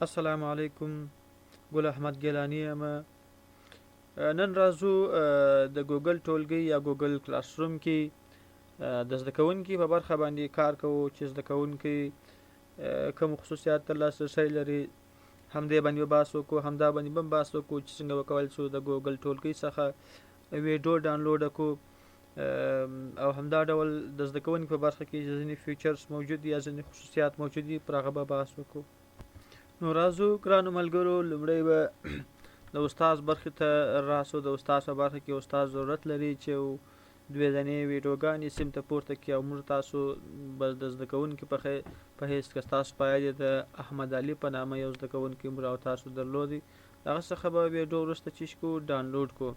السلام علیکم. ګل احمد ګیلانی یم. نن راځو د ګوګل ټولګي یا ګوګل کلاس روم کې د زده کوونکي په برخه باندې کار کوو چې زده کوونکي کوم خصوصیات ترلاسه شوي لري، همدې باندې به بحث وکړو. همدا باندې به بحث وکړو چې څنګه وکولی شو د ګوګل ټولګي څخه ویډیو ډاونلوډ کړو، او همدا ډول د زده کوونکي په برخه کې ځینې فیچرز موجود دي یا ځینې خصوصیات موجود دي، پر هغه به بحث وکړو. نو راځو ګرانو ملګرو، لومړی به د استاد برخې ته راسو. د استاد په برخه کې استاد ضرورت لري چې دوې دانې ویډیوګانې سیم ته پورته کړي، او موږ تاسو به د زده کوونکي په حیث که ستاسو په یاد د احمد علي په نامه یو زده کوونکی موږ او تاسو درلودی، د هغه څخه به ویډیو وروسته چی کړو ډاونلوډ کړو.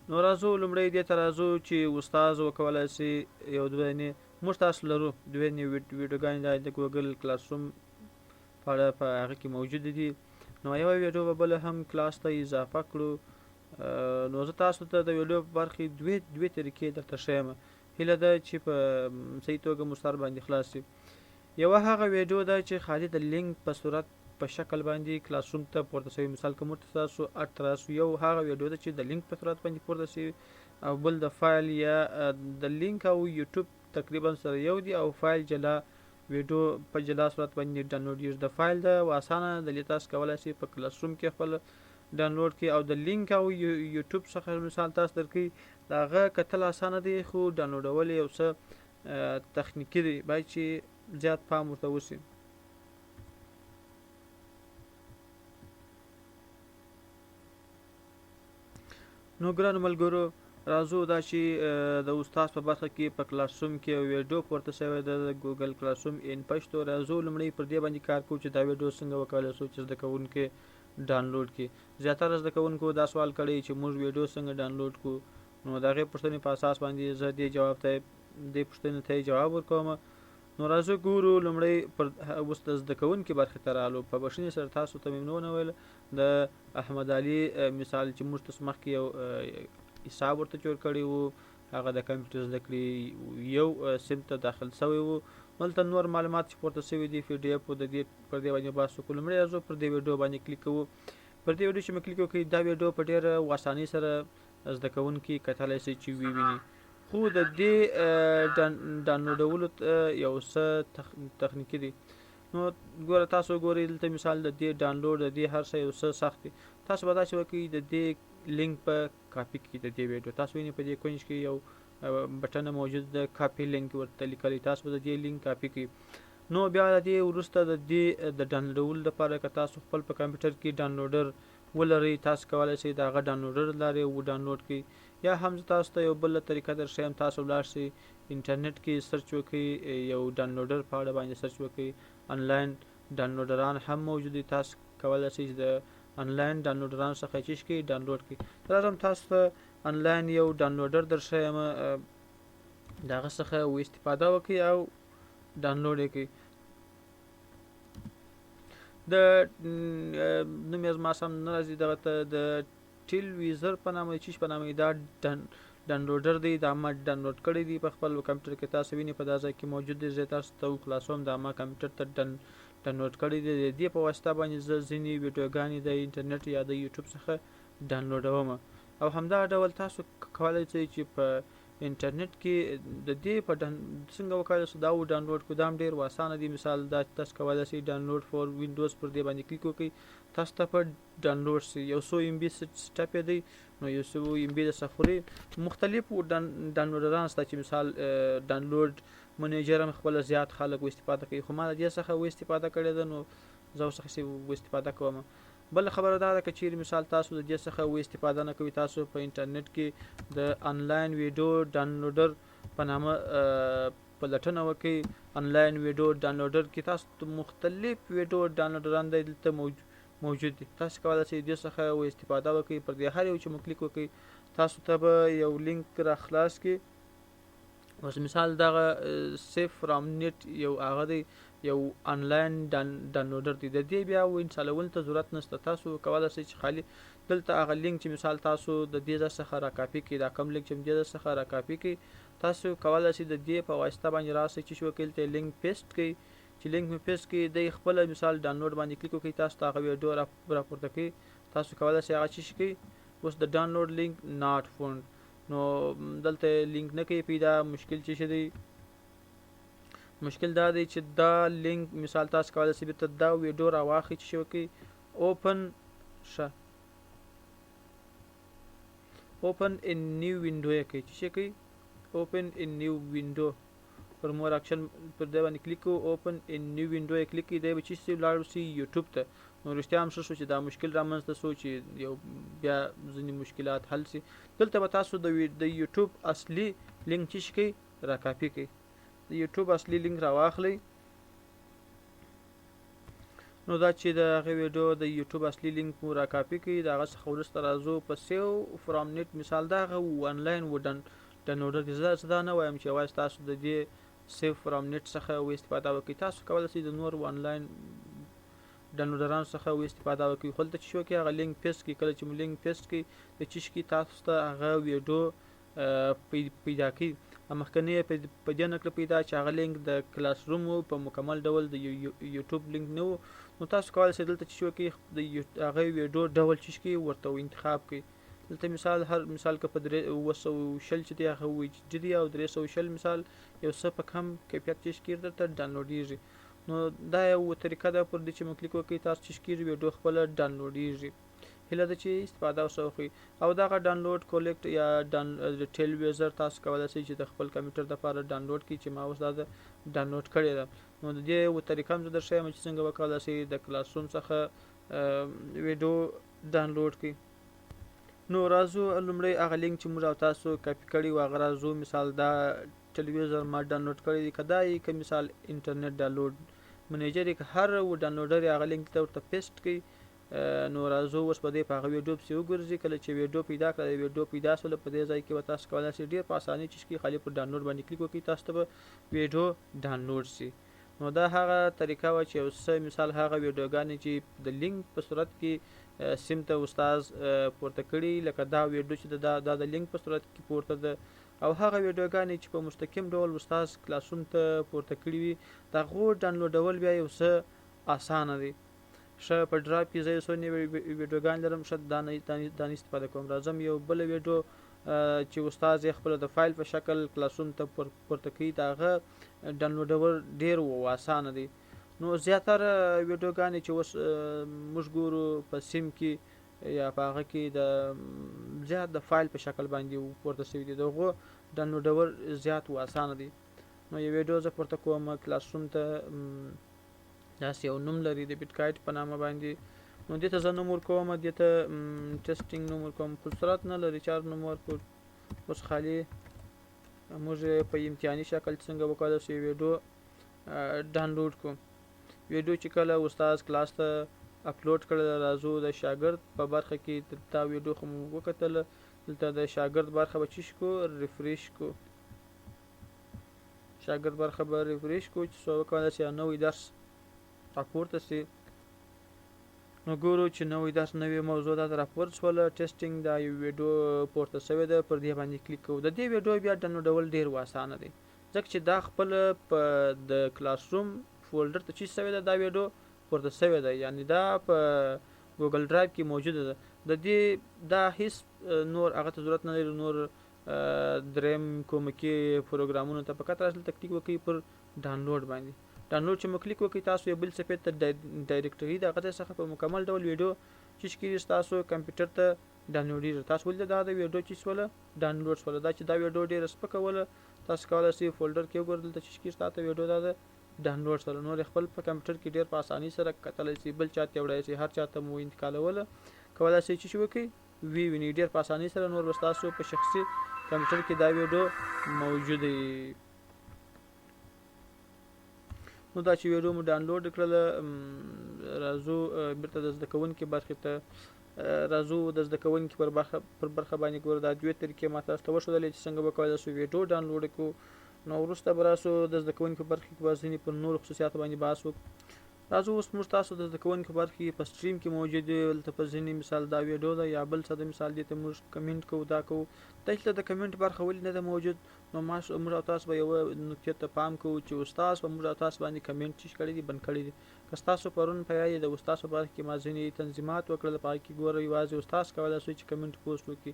نو راځو لومړی دې ته راځو چې استاد وکولی شي یو دوه دانې موږ تاسو لرو دوې دانې ویډیوګانې د ګوګل کلاس روم په اړه په هغه کې موجود دي. نو یوه ویډیو به بله هم کلاس ته اضافه کړو. نو زه تاسو ته د ویډیو په برخې دوې طریقې درته ښیم، هیله ده چې په صحیح توګه مو سر باندې خلاص شي. یوه هغه ویډیو ده چې خالي د لینک په صورت په شکل باندې کلاس روم ته پورته شوي، مثال که موږ تاسو اړ ته راسو، یو هغه ویډیو ده چې د لینک په صورت باندې پورته شوي، او بل د فایل یا د لینک او یوټیوب تقریبا سره یو دي، او فایل جلا ویډیو په جلا صورت باندې ډاونلوډیږي. د فایل د اسانه د تاسو کولی شئ په کلاس روم کې خپل ډاونلوډ کړئ، او د لینک او یوټیوب څخه مثال تاسو درکوي، د هغه کتل اسانه دی، خو ډاونلوډول یو څه تخنیکي دی، باید چې زیات پام ورته وشي. نو ګرانو ملګرو، راځو دا چې د استاد په برخه کې په کلاس روم کې یو ویډیو پورته شوی ده د ګوګل کلاس روم ان پښتو. راځو لومړی پر دې باندې کار کوو چې دا ویډیو څنګه وکولی شو چې زده کوونکي ډاونلوډ کړي. زیاتره زده کوونکو دا سوال کړی چې موږ ویډیو څنګه ډاونلوډ کړو. نو د هغې پوښتنې په اساس باندې زه دې پوښتنې ته جواب ورکوم. نو راځو ګورو لومړی اوس د زده کوونکي برخې ته رالو. په بښنې سره تاسو ته مې ونه ویل د احمد علي مثال چې موږ تاسو مخکې یو حساب ورته جوړ کړی وو، هغه د کمپیوټر زده کړې یو سیم ته داخل شوی وو. دلته نور معلومات چې پورته شوي دي پی ډي اف پر دې باندې بحث وکړو. لومړی راځو پر دې ویډیو باندې کلیک کوو. پر دې ویډیو چې مې کلیک وکړئ، دا ویډیو په ډېره اسانۍ سره زده کوونکي کتلی شي چې وویني، خو د دې ډاونلوډولو یو څه تخنیکي دی. نو ګوره تاسو ګورئ دلته مثال د دې ډاونلوډ د دې هر څه یو څه سخت دی. تاسو به داسې وکړئ، د دې لینک په کاپي کړئ د دې ویډیو. تاسو وینئ په دې کونج کې یو بټن موجود ده، کاپي لینک ورته لیکلی، تاسو به د دې لینک کاپي کړئ. نو بیا د دې وروسته د دې د ډاونلوډولو لپاره که تاسو خپل په کمپیوټر کې ډاونلوډر ولرئ، تاسو کولی شئ د هغه ډاونلوډر لارې ډاونلوډ کړئ، یا هم زه تاسو ته یو بله طریقه درښیم. تاسو ولاړ شئ انټرنیټ کې سرچ وکړئ، یو ډاونلوډر په اړه باندې سرچ وکړئ. انلاین ډاونلوډران هم موجود دي، تاسو کولی شئ چې د انلاین ډاونلوډرانو څخه چی کړئ ډاونلوډ کړئ. راځم تاسو ته انلاین یو ډاونلوډر درښیم، د هغه څخه استفاده وکړئ او ډاونلوډ یې کړئ. د نوم یې زما سم نه راځي، دغه ته د ټیلویزر په نامه چیش په نامه دا ډاونلوډر دی، دا ما ډاونلوډ کړی دی په خپل کمپیوټر کې. تاسو وینئ په دا ځای کې موجود دی، زه تاسو ته خلاصوم. دا ما کمپیوټر ته ډاونلوډ کړی دی. د دې په واسطه باندې زه ځینې ویډیوګانې د انټرنیټ یا د یوټیوب څخه ډاونلوډوم، او همدا ډول تاسو کولی شئ چې په انټرنیټ کې د دې په څنګه وکولی شو دا ډاونلوډ کړو. دا هم ډېر اسانه دی. مثال دا تاسو کولی شئ ډاونلوډ فور وینډوز پر دې باندې کلیک وکړئ، تاسو ته په ډاونلوډ شي. یو څو ام بي سټپ یې دی، نو یو څو ام بي درڅخه خوري. مختلف ډاونلوډران شته چې مثال ډاونلوډ منیجر هم خپله زیات خلک استفاده کوي، خو ما د دې څخه استفاده کړې ده، نو زه ورڅخه استفاده کوم. بل خبره دا ده که چیرې مثال تاسو د دې څخه استفاده نه کوئ، تاسو په انټرنیټ کې د انلاین ویډیو ډاونلوډر په نامه پلټنه وکړئ. انلاین ویډیو ډاونلوډر کې تاسو مختلف ویډیو ډاونلوډران دلته موجود دي، تاسو کولی شئ دې څخه استفاده وکړئ. پر دې هر یو چې مو کلیک وکړئ، تاسو ته به یو لینک را خلاص کړي. اوس مثال دغه سیف فرام نیټ یو هغه دی، یو انلاین ډاونلوډر دی. د دې بیا انسټالولو ته ضرورت نشته، تاسو کولی شئ چې خالي دلته هغه لینک چې مثال تاسو د دې څخه را کاپي کړئ، دا کوم لینک چې دې څخه را کاپي کړئ، تاسو کولی شئ د دې په واسطه باندې راسئ چې شو کېلته لینک پیسټ کړئ، چې لینک مې پیسټ کړي دی خپل مثال ډاونلوډ باندې کلیک وکړئ تاسو ته هغه ویډیو راپورته کوي تاسو کولای شئ هغه چی شي اوس د ډاونلوډ لینک ناٹ فاوند نو دلته لینک نه کوي پیدا مشکل چی دی مشکل دا دی چې دا لینک مثال تاسو کولای شئ بیرته دا ویډیو راواخلئ چې وکړي اوپن ان نیو وینډو یې کوي چې کوي اوپن ان نیو وینډو پر مور اکشن پر دی باندې کلیک کوو اوپن ان نیو وینډو یې کلیک کړئ دی به چې لاړ شي یوټیوب ته نو رښتیا هم ښه شو چې دا مشکل رامنځته شو چې یو بیا ځینې مشکلات حل شي دلته به تاسو د یوټیوب اصلي لینک چې کوي را کاپي کړئ د یوټیوب اصلي لینک را واخلئ نو دا چې د هغه ویډیو د یوټیوب اصلي لینک مو را کاپي کړئ د هغه څخه وروسته راځو په سیو فرام نیټ مثال دا هغه آنلاین ډاونلوډر دي زه دا نه وایم چې یوازې تاسو د دې سیو فرام نیټ څخه استفاده وکړئ تاسو کولی شئ د نور آنلاین ډاونلوډرانو څخه استفاده وکړئ خو دلته چې وکړئ هغه لینک پیسټ کړئ کله چې مو لینک پیسټ کړئ د چې شي تاسو ته هغه ویډیو پیدا کړي مخکنی په دې نکله پیدا چې هغه لینک د کلاس روم په مکمل ډول د یوټیوب لینک نه و نو تاسو کولی شئ دلته چې وکړئ د هغه ویډیو ډول چې شي ورته انتخاب کړئ دلته مثال هر مثال که په 220 چې دی هغه ویډیو دی او 320 مثال یو څه په کم کیفیت چې شي درته ډاونلوډیږي نو دا یو طریقه ده پر دې چې مو کلیک وکړئ تاسو چې شي ویډیو خپل ډاونلوډیږي هله ده چې استفاده وکړئ او دغه ډاونلوډ کولیکټ یا ټیل ویزر تاسو کولی شئ چې د خپل کمپیوټر لپاره ډاونلوډ کړئ چې ما اوس دا ډاونلوډ کړې ده نو د دې یو طریقه هم زه درښیم چې څنګه وکولای شئ د کلاس روم څخه ویډیو ډاونلوډ کړئ نو راځو لومړی هغه لینک چې موږ او تاسو کاپي کړی و هغه راځو مثال دا ټلویزیون ما ډاونلوډ کړی دی که دا یې که مثال انټرنیټ ډاونلوډ منیجر یې که هر ډاونلوډر یې هغه لینک ته ورته پیسټ کړئ نو راځو اوس په دې په هغه ویډیو پسې وګرځئ کله چې ویډیو پیدا کړئ ویډیو پیدا شوله په دې ځای کې به تاسو کولی شئ ډېر په اسانۍ چې خالي پر ډاونلوډ باندې کلیک وکړئ تاسو ته به ویډیو ډاونلوډ شي نو دا هغه طریقه وه چې یو څه مثال هغه ویډیوګانې چې د لینک په صورت کې سیم ته استاد پورته کړي لکه دا ویډیو چې دا د لینک په صورت کې پورته ده او هغه ویډیوګانې چې په مستقیم ډول استاد کلاسروم ته پورته کړي وي د هغو ډاونلوډول بیا یو څه اسانه دی ښه په ډرایو کې زه یو څو نوې ویډیوګانې لرم ښه دا نه استفاده کوم راځم یو بله ویډیو چې استاد یې خپله د فایل په شکل کلاسروم ته پورته کوي د هغه ډاونلوډول ډېر اسانه دی نو زیاتره ویډیوګانې چې اوس موږ ګورو په سیم کې یا په هغه کې د زیات د فایل په شکل باندې پورته شوي دي د هغو ډاونلوډول زیات اسانه دی نو یو ویډیو زه پورته کوم کلاسروم ته داسې یو نوم لري د بیټکایټ په نامه باندې نو دې ته زه نوم ورکوم دې ته ټیسټینګ نوم ورکوم په صورت نه لري چار نوم ورکړو اوس خالي موږ په امتحاني شکل څنګه وکړو چې ویډیو ډاونلوډ کوم ویډیو چې کله استاد کلاس ته اپلوډ کړل راځو د شاګرد په برخه کې دا ویډیو خو وکتل دلته د شاګرد برخه به چی کو ریفریش کو شاګرد برخه به ریفریش کو چې څو وکړل چې نوې درس راپورته سي نو ګورو چې نوې درس نوې موضوع دا راپورت شوله ټیسټینګ دا یو ویډیو پورته شوی ده پر دې باندې کلیک کوو د دې ویډیو بیا ډاونلوډول ډیر اسانه دی ځکه چې دا خپل په د کلاس روم فولډر ته چی شوی ده دا ویډیو پورته شوی ده یعنی دا په ګوګل ډرایو کې موجوده ده د دې دا هیڅ نور هغه ته ضرورت نه لري نور دریم کومکی پروګرامونو ته فقط راځل تکلیک وکړئ پر ډاونلوډ باندې ډاونلوډ چې مو کلیک وکړئ تاسو یو بل صفحې ته ډایرکټري د هغه څخه په مکمل ډول ویډیو چې کېږي تاسو کمپیوټر ته ډاونلوډیږي تاسو ولې دا د ویډیو چې سوله ډاونلوډ سوله دا چې دا ویډیو ډېر سپکه وله تاسو کولی شئ فولډر کې وګورئ دلته چې کېږي تاسو ویډیو دا ډاونلوډ سره نور خپل په کمپیوټر کې ډېر په اسانۍ سره کتلی شئ بل چاته وړی شئ هر چاته مو انتقالوله کولی شئ چې وکړئ ویني ډېر په اسانۍ سره نور به ستاسو په شخصي کمپیوټر کې دا ویډیو موجود وي نو دا چې ویډیو مو ډاونلوډ کړله راځو بیرته د زده کوونکي برخې ته راځو د زده کوونکي پر برخه باندې ګورو دا دوې طریقې ما تاسو ته وښودلې چې څنګه به کولی شو ویډیو ډاونلوډ کړو نو وروسته به راسو د زده کوونکي په برخې کې به ځینې پر نورو خصوصیاتو باندې بحث وکړو راځو اوس موږ تاسو د زده کوونکو برخه کې په سټریم کې موجود یو دلته په ځینې مثال دا ویډیو ده یا بل څه د مثال دې ته موږ کمنټ کوو دا کوو دلته د کمنټ برخه ولې نه ده موجود نو موږ او تاسو به یوه نکتې ته پام کوو چې استاد په موږ او تاسو باندې کمنټ چې کړی دي بند کړی دي که ستاسو پرون په یاد د استاد په برخه کې ما ځینې تنظیمات وکړل په هغې کې ګوره یوازې استاد کولی شي چې کمنټ پوسټ وکړي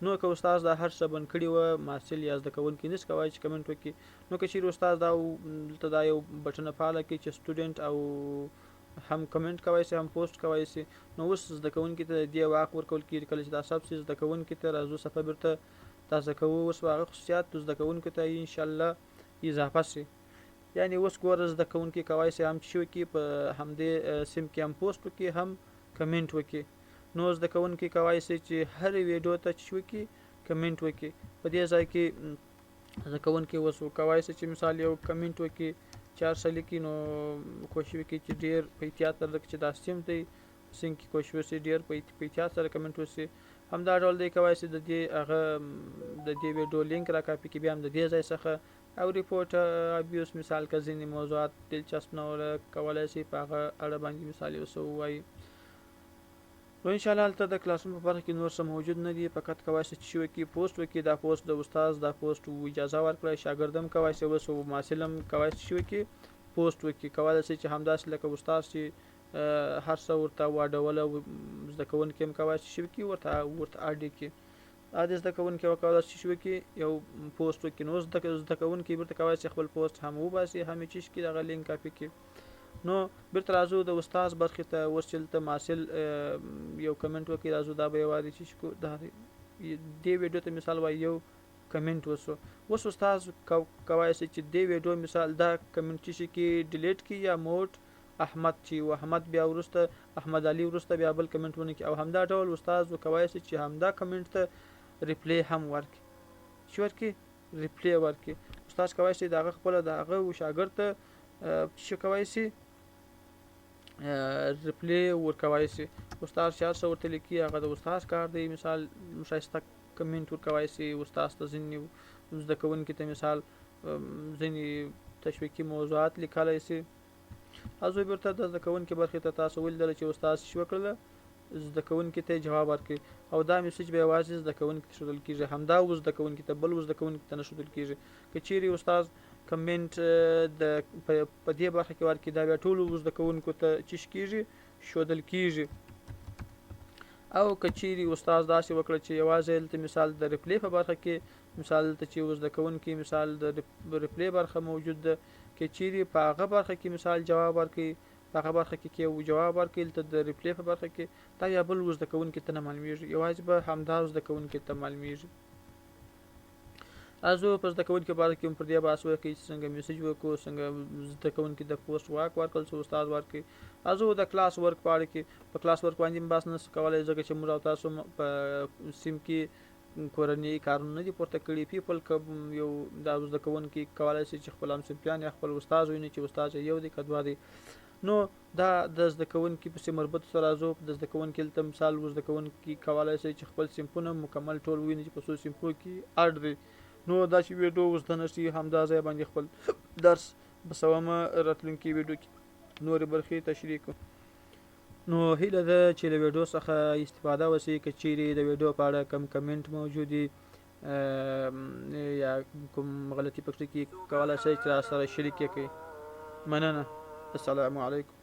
نو که استاد دا هر څه بند کړي وه محصل یا زده کوونکي نشي کولی چې کمنټ وکړي نو که چیرې استاد دلته دا یو بټنه فعاله کړي چې سټوډنټ او هم کمنټ کولی شي هم پوسټ کولی شي نو اوس زده کوونکي ته د دې واک ورکول کېږي کله چې دا ثبت شي زده کوونکي ته راځو صفحه بیرته تازه کوو اوس هغه خصوصیات د زده کوونکو ته انشاءالله اضافه شي یعنی اوس ګوره زده کوونکي کولی شي هم چې وکړي په همدې سیم کې هم پوسټ وکړي هم کمنټ وکړي نو زده کوونکي کولی شي چې هرې ویډیو ته چې وکړي کمنټ وکړي په دې ځای کې زده کوونکي اوس کولی شي چې مثال یو کمنټ وکړي چې هر څه لیکي نو کوشش وکړي چې ډېر په احتیاط سره لکه چې دا سیم دی سیم کې کوشش وشي ډېر په احتیاط سره کمنټ وشي همدا ډول دی کولی شي د دې هغه د دې ویډیو لینک را کاپي کړي بیا هم د دې ځای څخه او ریپورټ ابیوس مثال که ځینې موضوعات دلچسپ نه وله کولی شي په هغه اړه باندې مثال یو څه ووایي نو انشاءالله هلته د کلاسونو په برخه کې نور څه موجود نه دي فقط کولی شي چې وکړي پوسټ وکړي دا پوسټ د استاد دا پوسټ اجازه ورکړی شاګرد هم کولی شي اوس محصل هم کولی شي چې وکړي پوسټ وکړي کولی شي چې همداسې لکه استاد چې هر څه ورته واډوله زده کوونکي هم کولی شي چې وکړي ورته اډ کړي دا د زده کوونکي کولی شي چې وکړي یو پوسټ وکړي نو زده کوونکي بیرته کولی شي خپل پوسټ هم وباسي هم یې چې کړي دغه لینک کاپي کړي نو بیرته راځو د استاد برخې ته اوس چې دلته محصل یو کمنټ وکړي راځو دا به یوازې چې دا دې ویډیو ته مثال وایي یو کمنټ وسو اوس استاد کولی شي چې دې ویډیو مثال دا کمنټ چې کې ډیلیټ کړي یا موټ احمد چې احمد بیا وروسته احمد علي وروسته بیا بل کمنټ ونه کړي او همدا ډول استاد کولی شي چې همدا کمنټ ته ریپلی هم ورکړي چې ورکړي ریپلی ورکړي استاد کولی شي د هغه خپله د هغه شاګرد ته چې کولی شي ریپلی ورکولی شي استاد چې هر څه ورته لیکي هغه د استاد کار دی مثال ښایسته کمنټ ورکولی شي استاد ته ځینې زده کوونکي ته مثال ځینې تشویقي موضوعات لیکلی شي راځو بیرته د زده کوونکي برخې ته تاسو ولیدله چې استاد څه وکړله زده کوونکي ته جواب ورکړي او دا میسج به یوازې زده کوونکي ته ښودل کېږي همدا زده کوونکي ته بل زده کوونکي ته نه ښودل کېږي که چیرې استاد کمنټ په دې برخه کې ورکړي دا بیا ټولو زده کوونکو ته چیش کېږي ښودل کېږي او که چیرې استاد داسې وکړه چې یوازې دلته مثال د ریپلی په برخه کې مثال دلته چې زده کوونکي مثال د ریپلی برخه موجود ده که چیرې په هغه برخه کې مثال جواب ورکړي په هغه برخه کې یو جواب ورکړي دلته د ریپلی په برخه کې دا یا بل زده کوونکي ته نه معلومیږي یوازې به همدا زده کوونکي ته معلومیږي راځو په زده کوونکي په اړه کې هم پر دې بحث وکړو چې څنګه میسج وکړو څنګه زده کوونکي د پوسټ واک ورکړل څه استاد ورکړي راځو د کلاس ورک په اړه کې په کلاس ورک باندې هم بحث نشو کولی ځکه چې موږ او تاسو په سیم کې کورنۍ کارونه نه دي پورته کړي پیپل که یو دا زده کوونکي کولی شي چې خپل همصنفیان یا خپل استاد وویني چې استاد یو دی که دوه دی نو دا د زده کوونکي پسې مربوط سره راځو د زده کوونکي دلته مثال زده کوونکي کولی شي چې خپل صنفونه مکمل ټول وویني چې په څو صنفو کې اډ دی نو دا چې ویډیو اوس زده نشي همدا ځای باندې خپل درس بسومه راتلونکي ویډیو کې نورې برخې تشریح کړو نو هیله ده چې له ویډیو څخه استفاده وشي که چیرې د ویډیو په اړه کم کمنټ موجود یا کوم غلطي پکې کې کولی شئ چې راسره شریک یې کړئ مننه السلام علیکم